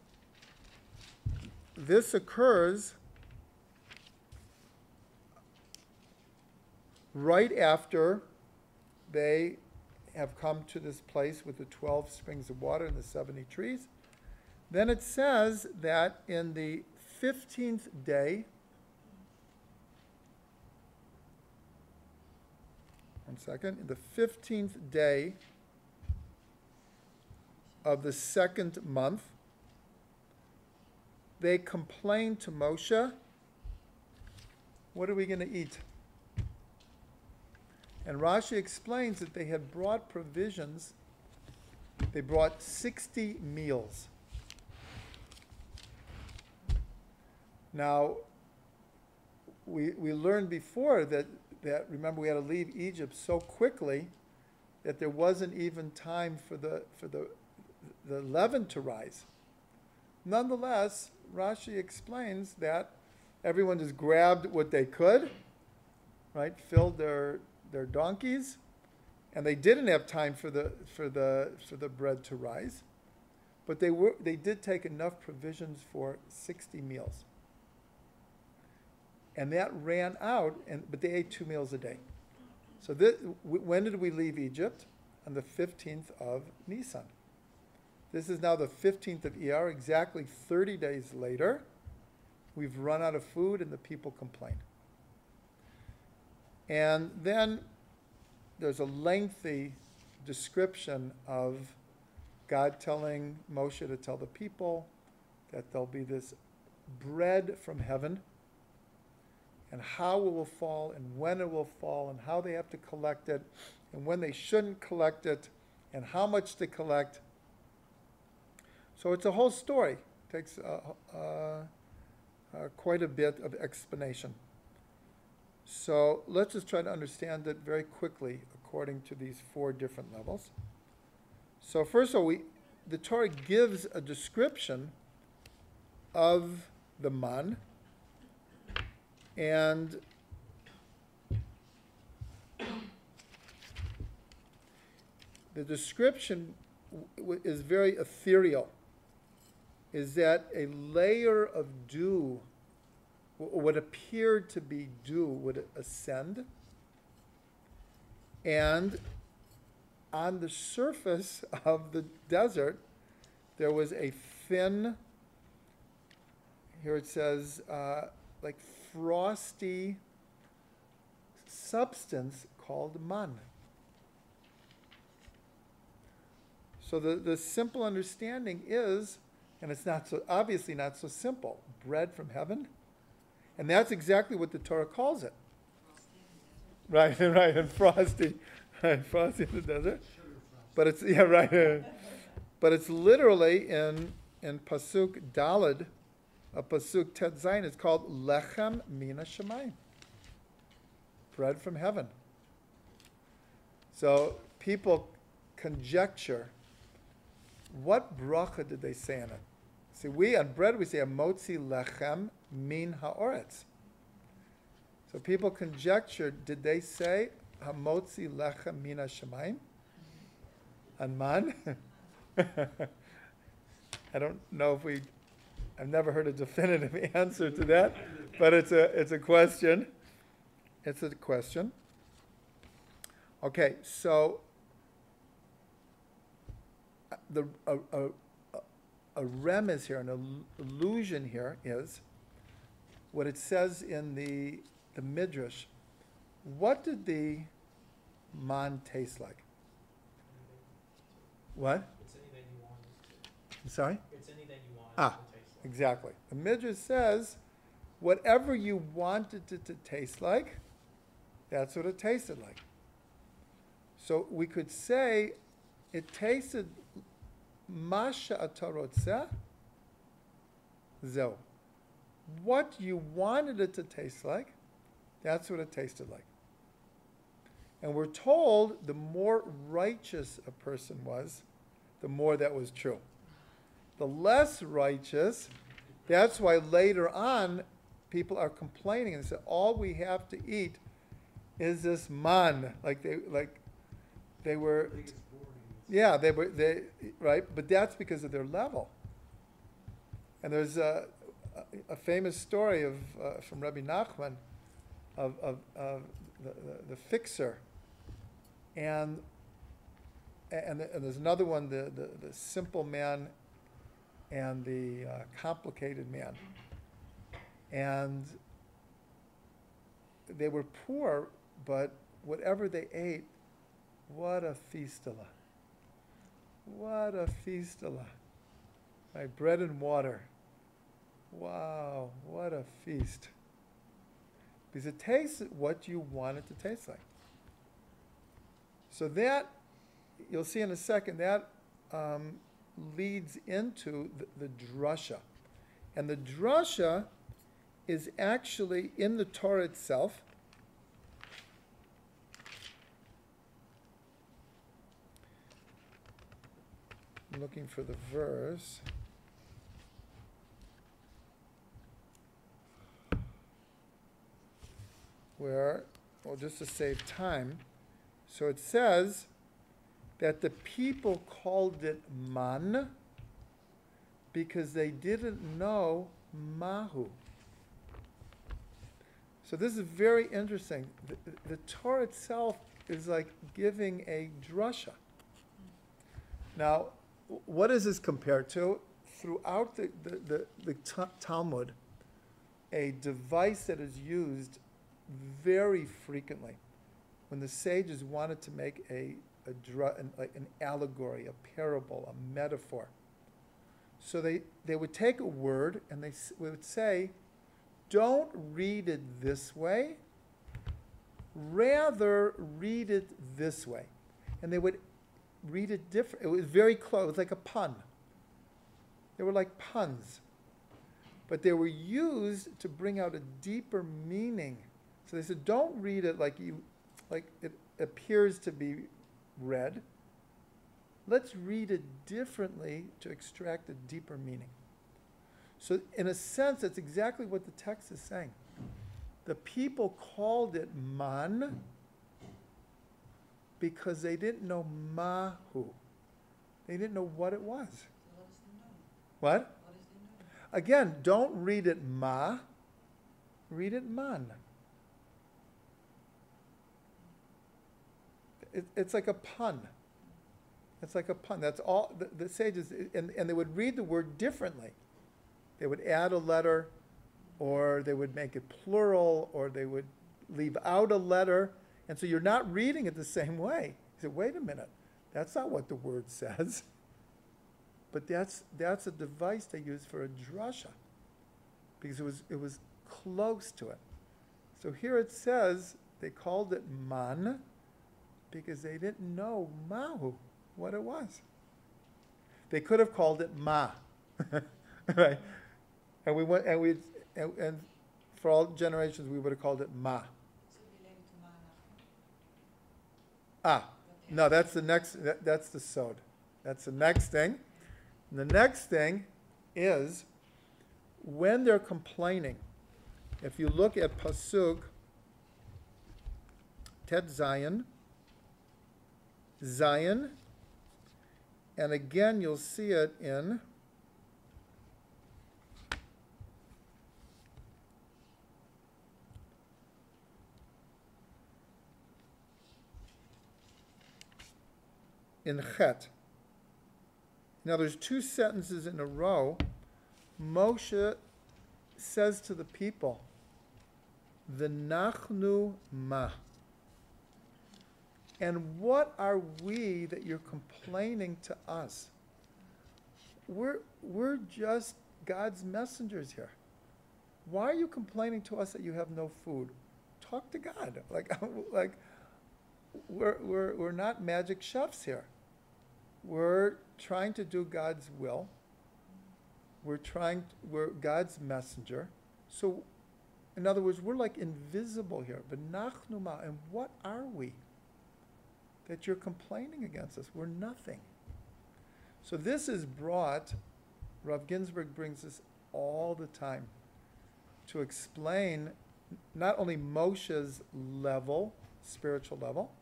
Speaker 1: this occurs right after they have come to this place with the 12 springs of water and the 70 trees. Then it says that in the 15th day, in the 15th day of the second month, they complained to Moshe, what are we going to eat? And Rashi explains that they had brought provisions. They brought 60 meals. Now, we learned before that remember we had to leave Egypt so quickly that there wasn't even time for the leaven to rise. Nonetheless, Rashi explains that everyone just grabbed what they could, right? Filled their donkeys, and they didn't have time for the bread to rise, but they did take enough provisions for 60 meals. And that ran out, but they ate 2 meals a day. So when did we leave Egypt? On the 15th of Nisan. This is now the 15th of Iyar, exactly 30 days later. We've run out of food and the people complain. And then there's a lengthy description of God telling Moshe to tell the people that there'll be this bread from heaven, and how it will fall, and when it will fall, and how they have to collect it, and when they shouldn't collect it, and how much to collect. So it's a whole story. It takes quite a bit of explanation. So let's just try to understand it very quickly according to these 4 different levels. So first of all, the Torah gives a description of the man, and the description is very ethereal. Is that a layer of dew, what appeared to be dew, would ascend, and on the surface of the desert there was a thin, here it says, like frosty substance called man. So the simple understanding is, and it's not so obviously not so simple, bread from heaven, and that's exactly what the Torah calls it. Right, and frosty, right, frosty in the desert. But it's but it's literally in pasuk Daled, pasuk Tet Zayin, it's called lechem mina shemayim, bread from heaven. So people conjecture, what bracha did they say on it? See, on bread we say motzi lechem min haaretz. So people conjecture, did they say hamotzi lechem min hashemayim on man? I don't know if I've never heard a definitive answer to that, but it's a question. It's a question. Okay, so a remez here, an allusion here is what it says in the Midrash. What did the man taste like? What?
Speaker 4: It's anything you want it to.
Speaker 1: I'm sorry?
Speaker 4: It's anything you want it to taste like.
Speaker 1: Exactly. The Midrash says, whatever you wanted it to taste like, that's what it tasted like. So we could say it tasted masha atarotzeh zeh. What you wanted it to taste like, that's what it tasted like. And we're told the more righteous a person was, the more that was true. The less righteous, that's why later on people are complaining and say all we have to eat is this man, like they were, yeah, they right, but that's because of their level. And there's a famous story of from Rabbi Nachman of the fixer, and there's another one, the simple man and the complicated man, and they were poor, but whatever they ate, what a feastula. What a feastala. Right, bread and water. Wow, what a feast. Because it tastes what you want it to taste like. So that, you'll see in a second, that leads into the drasha. And the drasha is actually in the Torah itself. I'm looking for the verse. Where, well, just to save time, so it says that the people called it man because they didn't know mahu. So this is very interesting. The Torah itself is like giving a drasha. Now, what is this compared to? Throughout the Talmud, a device that is used very frequently when the sages wanted to make an allegory, a parable, a metaphor. So they would take a word and they would say, don't read it this way, rather read it this way. And they would read it different. It was very close. It was like a pun. They were like puns. But they were used to bring out a deeper meaning. So they said, don't read it like it appears to be read. Let's read it differently to extract a deeper meaning. So in a sense, that's exactly what the text is saying. The people called it man because they didn't know mahu. They didn't know what it was.
Speaker 3: So what is the known?
Speaker 1: What?
Speaker 3: What is the known?
Speaker 1: Again, don't read it ma, read it man. It's like a pun. It's like a pun. That's all the sages, and they would read the word differently. They would add a letter, or they would make it plural, or they would leave out a letter. And so you're not reading it the same way. You say, wait a minute, that's not what the word says. But that's a device they use for a drasha, because it was close to it. So here it says they called it man because they didn't know mahu, what it was. They could have called it ma, right? And for all generations we would have called it ma.
Speaker 3: Is it related to manach?
Speaker 1: No, that's the next. That's the sod. That's the next thing. And the next thing is when they're complaining. If you look at pasuk Tet Zayin, and again you'll see it in Chet. Now there's two sentences in a row. Moshe says to the people, V'nachnu ma. And what are we that you're complaining to us? We're just God's messengers here. Why are you complaining to us that you have no food? Talk to God. Like we're not magic chefs here. We're trying to do God's will. We're God's messenger. So, in other words, we're like invisible here. V'nachnu ma. And what are we that you're complaining against us? We're nothing. So this is brought, Rav Ginsburg brings this all the time to explain not only Moshe's level, spiritual level,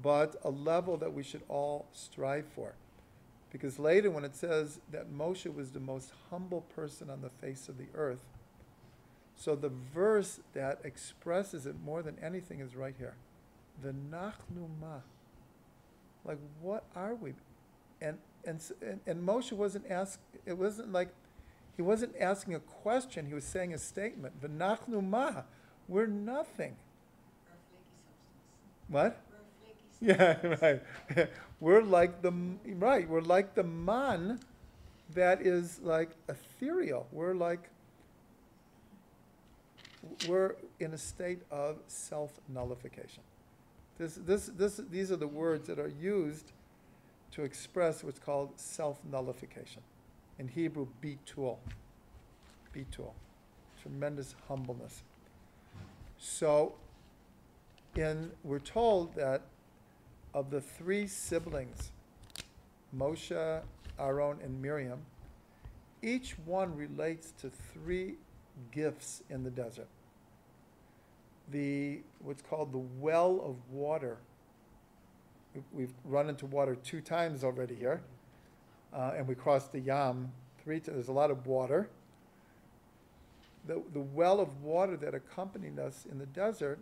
Speaker 1: but a level that we should all strive for. Because later when it says that Moshe was the most humble person on the face of the earth, so the verse that expresses it more than anything is right here. V'nachnu ma. Like, what are we? And Moshe wasn't it wasn't like, he wasn't asking a question, he was saying a statement. V'nachnu ma. We're nothing.
Speaker 3: We're a flaky substance.
Speaker 1: What?
Speaker 3: We're a flaky
Speaker 1: Yeah, right. We're like the man that is like ethereal. We're in a state of self-nullification. These are the words that are used to express what's called self-nullification. In Hebrew, bitul. Bitul. Tremendous humbleness. So, we're told that of the three siblings, Moshe, Aaron, and Miriam, each one relates to three gifts in the desert. What's called the well of water. We've run into water 2 times already here, and we crossed the Yam 3 times. There's a lot of water. The well of water that accompanied us in the desert,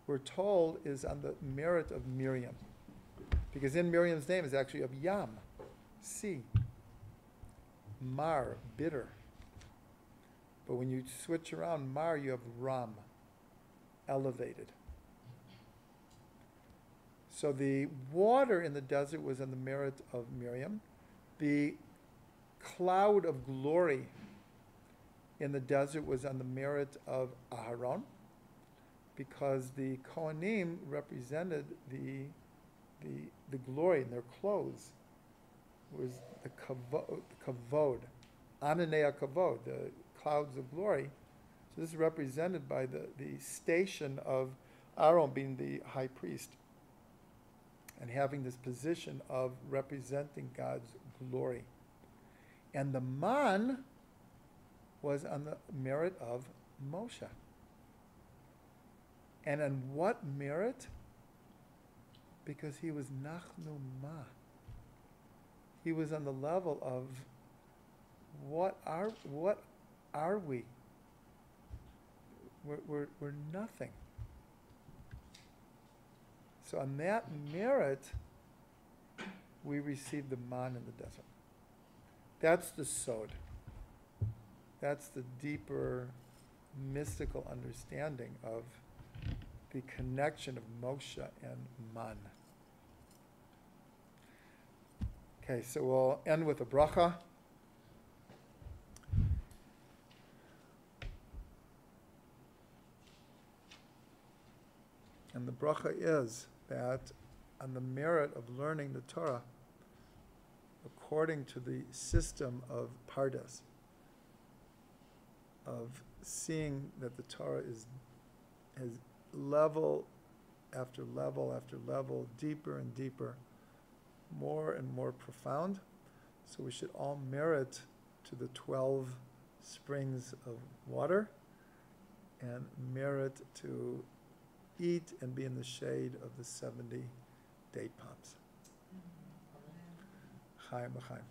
Speaker 1: we're told, is on the merit of Miriam. Because in Miriam's name is actually of Yam, sea. Mar, bitter. But when you switch around Mar, you have Ram, elevated. So the water in the desert was on the merit of Miriam. The cloud of glory in the desert was on the merit of Aharon, because the Kohanim represented the glory in their clothes. It was the kavod, ananei kavod, the clouds of glory. So this is represented by the station of Aaron being the high priest and having this position of representing God's glory. And the man was on the merit of Moshe. And on what merit? Because he was Nachnu Ma. He was on the level of what are we? We're nothing. So on that merit, we receive the man in the desert. That's the sod. That's the deeper mystical understanding of the connection of Moshe and man. Okay, so we'll end with a bracha. And the bracha is that on the merit of learning the Torah, according to the system of Pardes, of seeing that the Torah has level after level after level, deeper and deeper, more and more profound. So we should all merit to the 12 springs of water and merit to eat and be in the shade of the 70 date palms. Chaim b'chaim.